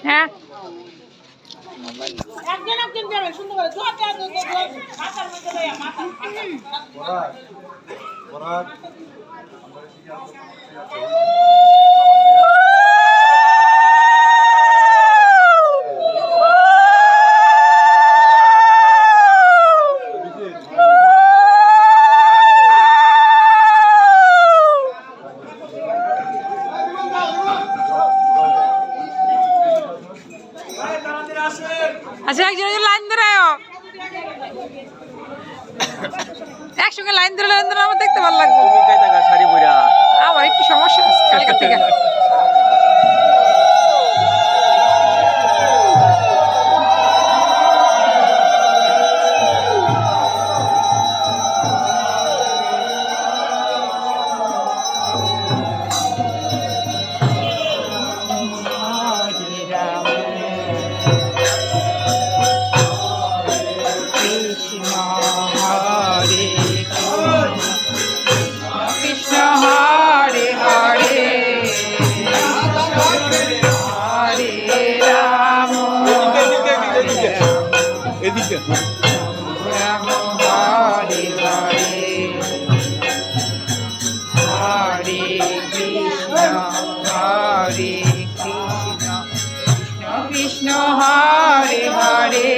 হ্যাঁ আচ্ছা একজন লাইন ধরে একসঙ্গে লাইন ধরে আমার দেখতে ভালো লাগবে আমার একটু সমস্যা আছে কালকে থেকে কৃষ্ণ হরে হরে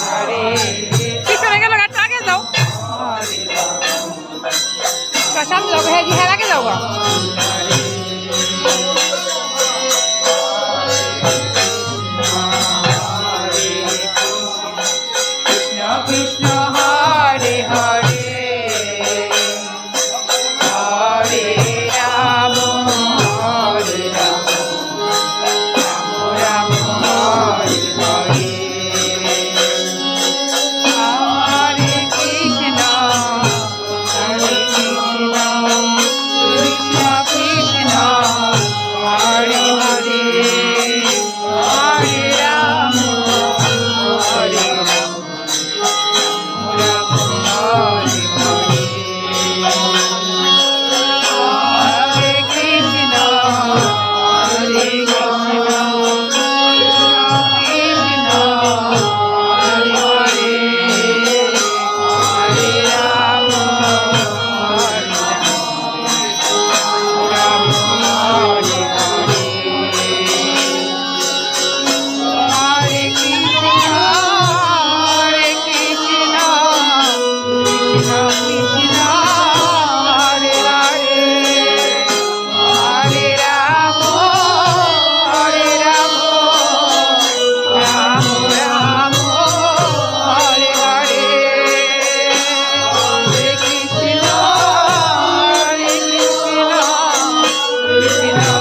হরে পিছনে গেল গাড়িটা আগে যাও সামনে যাও হ্যাঁ হ্যাঁ আগে যাও কৃষ্ণ কৃষ্ণ হরে হরে হরে রাম হরে রাম রাম হরে হরে হরে কৃষ্ণ কৃষ্ণ কৃষ্ণ হরে হরে হরে রাম হরে রাম রাম হরে হরে হরে কৃষ্ণ হরে কৃষ্ণ কৃষ্ণ হরে হরে হরে রাম হরে রাম রাম হরে হরে হরে কৃষ্ণ কৃষ্ণ কৃষ্ণ হরে হরে হরে রাম রাম রাম হরে হরে হরে কৃষ্ণ কৃষ্ণ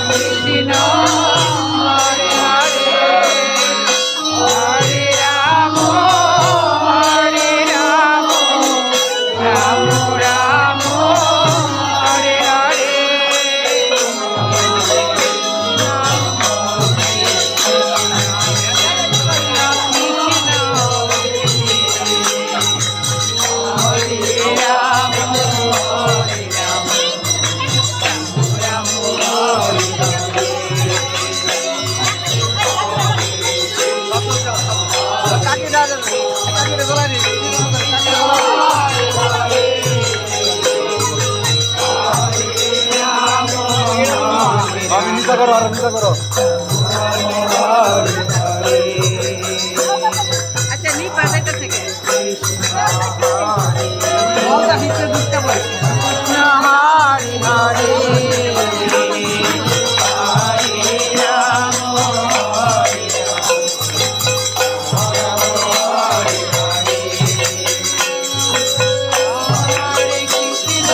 কৃষ্ণ হরে হরে হরে রাম রাম রাম হরে হরে আচ্ছা নি পাশাটা থেকে কৃষ্ণ হরে হরে হরে রাম হরে হরে কৃষ্ণ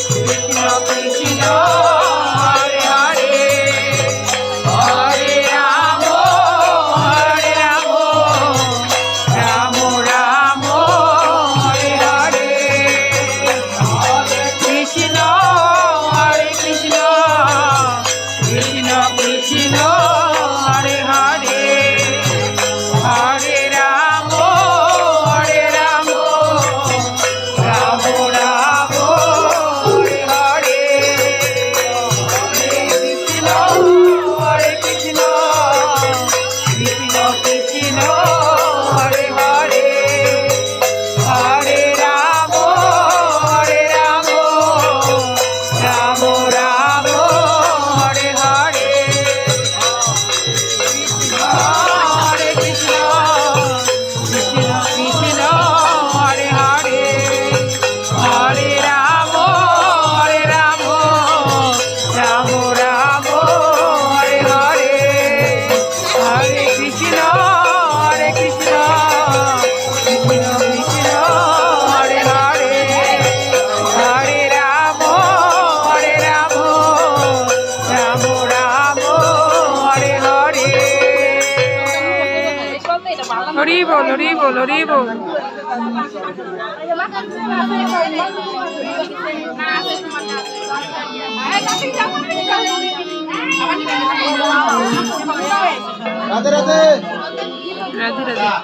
কৃষ্ণ কৃষ্ণ হরে হরে হরে রাম রাম হরি বল হরি বল হরি বল। রাধে রাধে রাধে রাধে।